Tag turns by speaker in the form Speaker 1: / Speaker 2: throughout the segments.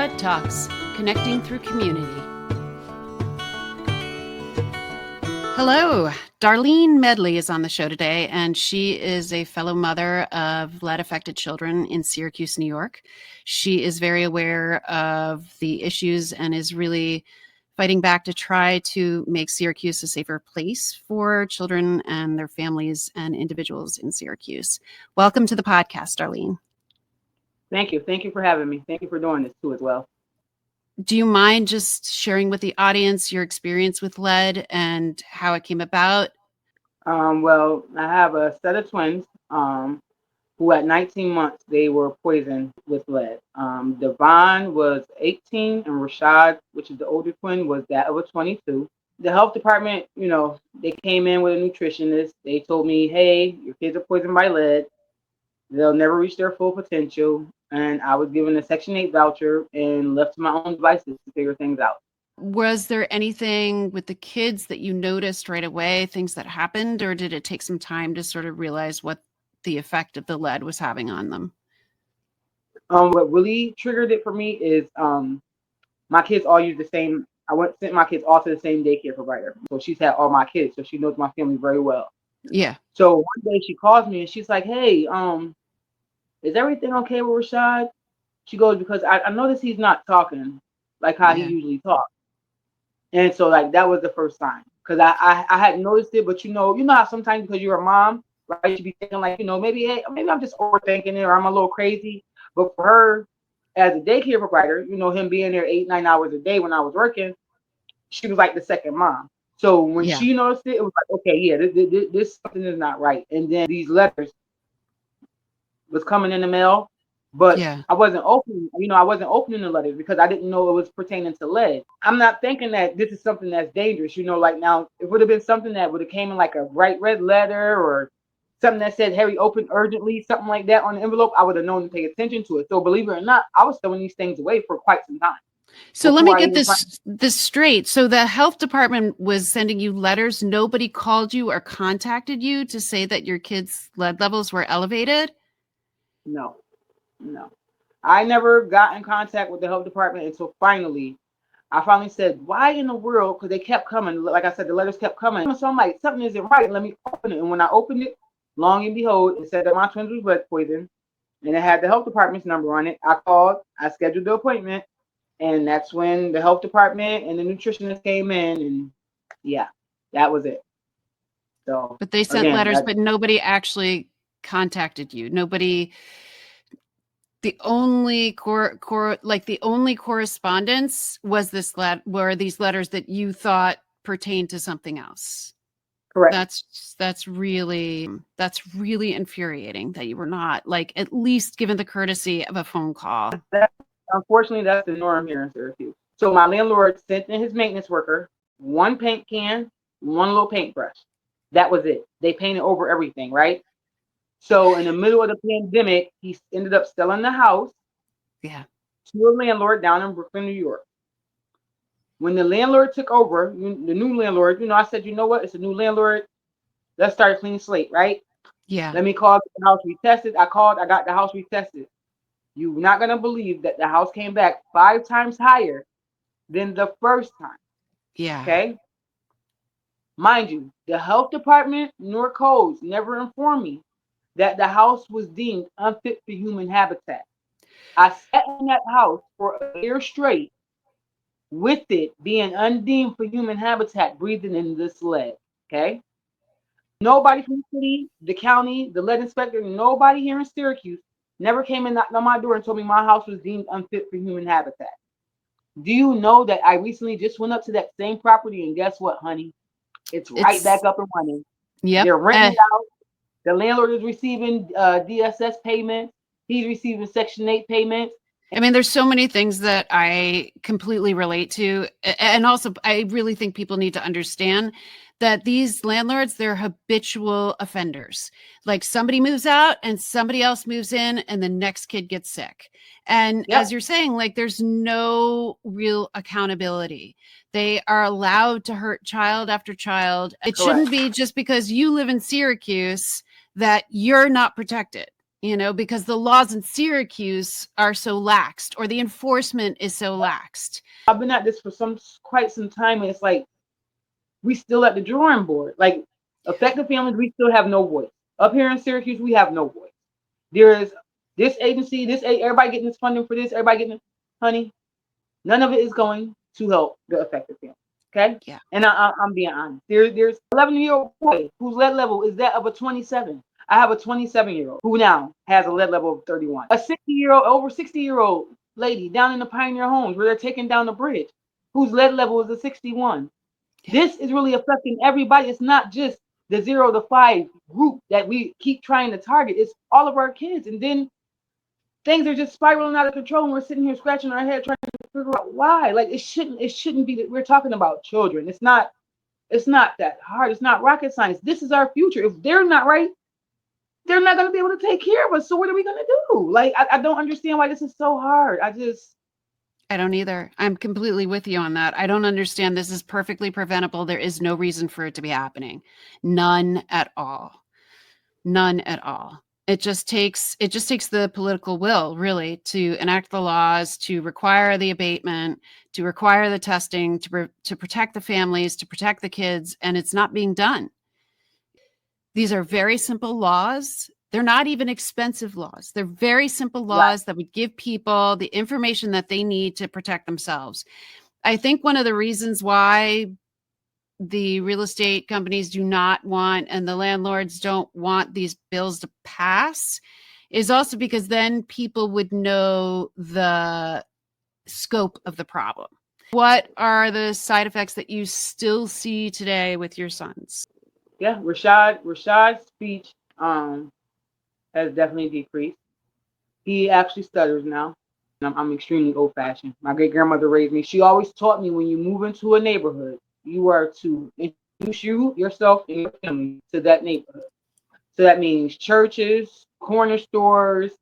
Speaker 1: Lead Talks, connecting through community. Hello, Darlene Medley is on the show today, and she is a fellow mother of lead-affected children in Syracuse, New York. She is very aware of the issues and is really fighting back to try to make Syracuse a safer place for children and their families and individuals in Syracuse. Welcome to the podcast, Darlene.
Speaker 2: Thank you. Thank you for having me. Thank you for doing this too as well.
Speaker 1: Do you mind just sharing with the audience your experience with lead and how it came about?
Speaker 2: Well, I have a set of twins who at 19 months, they were poisoned with lead. Devon was 18 and Rashad, which is the older twin, was that of a 22. The health department, they came in with a nutritionist. They told me, hey, your kids are poisoned by lead. They'll never reach their full potential. And I was given a Section 8 voucher and left to my own devices to figure things out.
Speaker 1: Was there anything with the kids that you noticed right away, things that happened, or did it take some time to sort of realize what the effect of the lead was having on them?
Speaker 2: What really triggered it for me is my kids all use the same. Sent my kids all to the same daycare provider. So she's had all my kids, so she knows my family very well.
Speaker 1: Yeah.
Speaker 2: So one day she calls me and she's like, hey, is everything okay with Rashad? She goes, because I noticed he's not talking like how he usually talks. And so like that was the first sign. Because I hadn't noticed it, but you know how sometimes because you're a mom, right? You be thinking like, maybe I'm just overthinking it or I'm a little crazy. But for her, as a daycare provider, him being there 8-9 hours a day when I was working, she was like the second mom. So when she noticed it, it was like, okay, yeah, this something is not right. And then these letters was coming in the mail, but I wasn't opening the letters because I didn't know it was pertaining to lead. I'm not thinking that this is something that's dangerous, like now it would have been something that would have came in like a bright red letter or something that said Harry open urgently, something like that on the envelope. I would have known to pay attention to it. So believe it or not, I was throwing these things away for quite some time.
Speaker 1: So let me get this straight. So the health department was sending you letters. Nobody called you or contacted you to say that your kids' lead levels were elevated?
Speaker 2: No. I never got in contact with the health department until I finally said, why in the world? Because they kept coming. Like I said, the letters kept coming. So I'm like, something isn't right. Let me open it. And when I opened it, long and behold, it said that my twins was lead poisoned. And it had the health department's number on it. I called. I scheduled the appointment. And that's when the health department and the nutritionist came in. And yeah, that was it. So,
Speaker 1: but they sent letters, but nobody actually contacted you. Nobody. The only the only correspondence was were these letters that you thought pertained to something else.
Speaker 2: Correct.
Speaker 1: That's really infuriating that you were not at least given the courtesy of a phone call.
Speaker 2: Unfortunately, that's the norm here in Syracuse. So my landlord sent in his maintenance worker one paint can, one little paintbrush. That was it. They painted over everything, right? So in the middle of the pandemic, he ended up selling the house to a landlord down in Brooklyn, New York. When the landlord took over, the new landlord, I said, you know what? It's a new landlord. Let's start a clean slate, right?
Speaker 1: Yeah.
Speaker 2: Let me call the house retested. I called. I got the house retested. You're not going to believe that the house came back 5 times higher than the first time.
Speaker 1: Yeah.
Speaker 2: Okay. Mind you, the health department nor codes never informed me that the house was deemed unfit for human habitat. I sat in that house for a year straight with it being undeemed for human habitat, breathing in this lead. Okay. Nobody from the city, the county, the lead inspector, nobody here in Syracuse never came and knocked on my door and told me my house was deemed unfit for human habitat. Do you know that I recently just went up to that same property and guess what, honey? It's right back up and running.
Speaker 1: Yep.
Speaker 2: They're renting it out. The landlord is receiving DSS payments. He's receiving Section 8 payments.
Speaker 1: I mean, there's so many things that I completely relate to. And also, I really think people need to understand that these landlords, they're habitual offenders. Like somebody moves out and somebody else moves in and the next kid gets sick. And as you're saying, there's no real accountability. They are allowed to hurt child after child. It shouldn't be just because you live in Syracuse that you're not protected. because the laws in Syracuse are so laxed, or the enforcement is so laxed.
Speaker 2: I've been at this for quite some time, and it's like we still at the drawing board. Like affected families, we still have no voice. Up here in Syracuse, we have no voice. There is this agency, everybody getting this funding for this, everybody getting, honey, none of it is going to help the affected family. Okay?
Speaker 1: Yeah.
Speaker 2: And I'm being honest. There's 11-year-old boy whose lead level is that of a 27. I have a 27-year-old who now has a lead level of 31. A 60-year-old, over 60-year-old lady down in the Pioneer Homes where they're taking down the bridge, whose lead level is a 61. Yeah. This is really affecting everybody. It's not just the 0 to 5 group that we keep trying to target. It's all of our kids. And then things are just spiraling out of control, and we're sitting here scratching our head trying to figure out why. Like it shouldn't be that we're talking about children. It's not that hard. It's not rocket science. This is our future. If they're not right, they're not going to be able to take care of us. So what are we going to do? Like I don't understand why this is so hard.
Speaker 1: I don't either. I'm completely with you on that. I don't understand. This is perfectly preventable. There is no reason for it to be happening. None at all. None at all. It just takes the political will, really, to enact the laws, to require the abatement, to require the testing, to protect the families, to protect the kids, and it's not being done. These are very simple laws. They're not even expensive laws. They're very simple laws that would give people the information that they need to protect themselves. I think one of the reasons why the real estate companies do not want, and the landlords don't want these bills to pass, is also because then people would know the scope of the problem. What are the side effects that you still see today with your sons?
Speaker 2: Yeah, Rashad's speech has definitely decreased. He actually stutters now. I'm extremely old-fashioned. My great grandmother raised me. She always taught me when you move into a neighborhood, you are to introduce yourself and your family to that neighborhood. So that means churches, corner stores,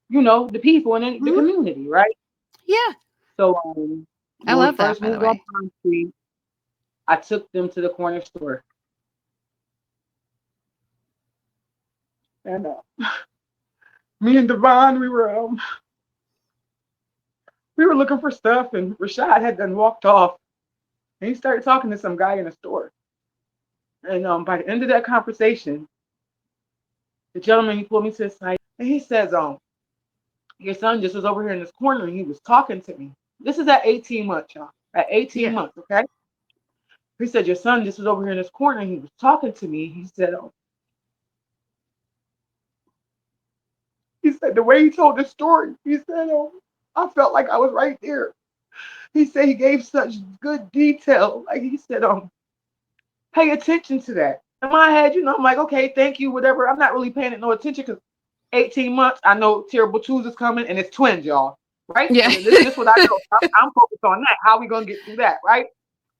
Speaker 2: the people in the community, right?
Speaker 1: Yeah.
Speaker 2: So
Speaker 1: I
Speaker 2: when we
Speaker 1: love that,
Speaker 2: first
Speaker 1: by the
Speaker 2: moved on
Speaker 1: way.
Speaker 2: Pine Street, I took them to the corner store. And me and Devon, we were looking for stuff, and Rashad had then walked off, and he started talking to some guy in the store. And by the end of that conversation, the gentleman, he pulled me to the side, and he says, your son just was over here in this corner, and he was talking to me. This is at 18 months, y'all. At 18 months, okay? He said, your son just was over here in this corner, and he was talking to me. He said, the way he told the story, he said, I felt like I was right there. He said he gave such good detail. Like he said, pay attention to that. In my head, I'm like, okay, thank you, whatever. I'm not really paying it no attention because 18 months, I know Terrible Twos is coming, and it's twins, y'all. Right?
Speaker 1: Yeah.
Speaker 2: So this what I know. I'm focused on that. How we gonna get through that, right?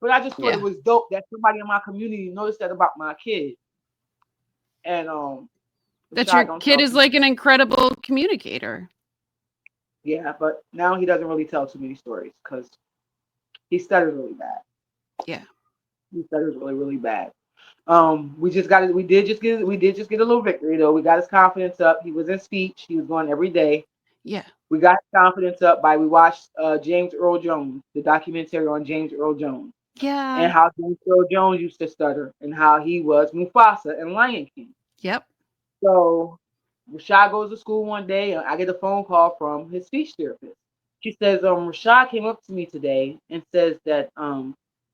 Speaker 2: But I just thought it was dope that somebody in my community noticed that about my kid. And
Speaker 1: that your kid is like an incredible communicator.
Speaker 2: Yeah, but now he doesn't really tell too many stories because he stutters really bad.
Speaker 1: Yeah.
Speaker 2: He stutters really, really bad. We did just get a little victory though. We got his confidence up. He was in speech. He was going every day.
Speaker 1: Yeah.
Speaker 2: We got his confidence up we watched James Earl Jones, the documentary on James Earl Jones.
Speaker 1: Yeah.
Speaker 2: And how James Earl Jones used to stutter and how he was Mufasa in Lion King.
Speaker 1: Yep.
Speaker 2: So Rashad goes to school one day and I get a phone call from his speech therapist. She says, Rashad came up to me today and says that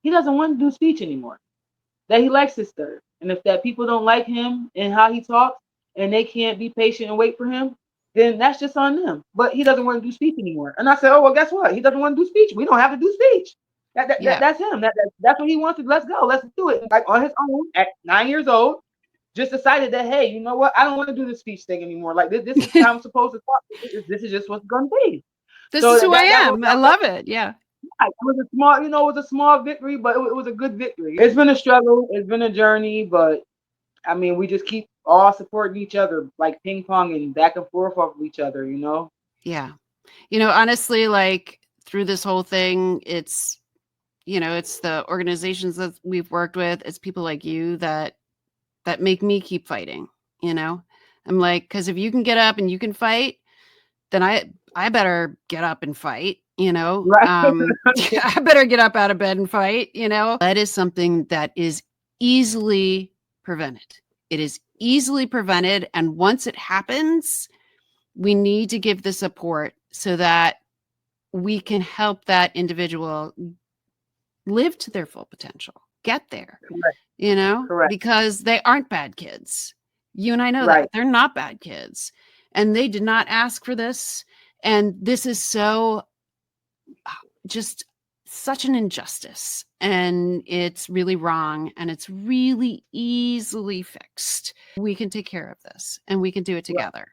Speaker 2: he doesn't want to do speech anymore. That he likes his stutter. And if that people don't like him and how he talks and they can't be patient and wait for him, then that's just on them. But he doesn't want to do speech anymore. And I said, oh, well, guess what? He doesn't want to do speech. We don't have to do speech. That's him. That's what he wants to. Let's go. Let's do it. Like on his own at 9 years old, just decided that, hey, you know what? I don't want to do the speech thing anymore. Like this is how I'm supposed to talk. This is just what's going to be.
Speaker 1: This is who I am. I love it. Yeah.
Speaker 2: It was a small victory, but it was a good victory. It's been a struggle. It's been a journey, but I mean, we just keep all supporting each other, like ping pong and back and forth off of each other,
Speaker 1: Yeah. Honestly, like through this whole thing, it's the organizations that we've worked with. It's people like you that make me keep fighting, I'm like, because if you can get up and you can fight, then I better get up and fight, you know.
Speaker 2: Right.
Speaker 1: I better get up out of bed and fight, you know. That is something that is easily prevented. It is easily prevented. And once it happens, we need to give the support so that we can help that individual live to their full potential, get there,
Speaker 2: Correct.
Speaker 1: you know,
Speaker 2: Correct.
Speaker 1: because they aren't bad kids. You and I know
Speaker 2: Right.
Speaker 1: that they're not bad kids, and they did not ask for this. And this is so just such an injustice, and it's really wrong, and it's really easily fixed. We can take care of this, and we can do it together.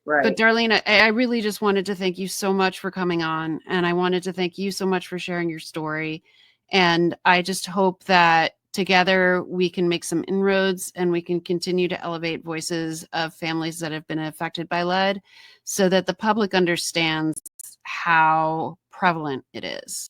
Speaker 2: Right.
Speaker 1: But Darlene, I really just wanted to thank you so much for coming on, and I wanted to thank you so much for sharing your story. And I just hope that together we can make some inroads and we can continue to elevate voices of families that have been affected by lead so that the public understands how prevalent it is.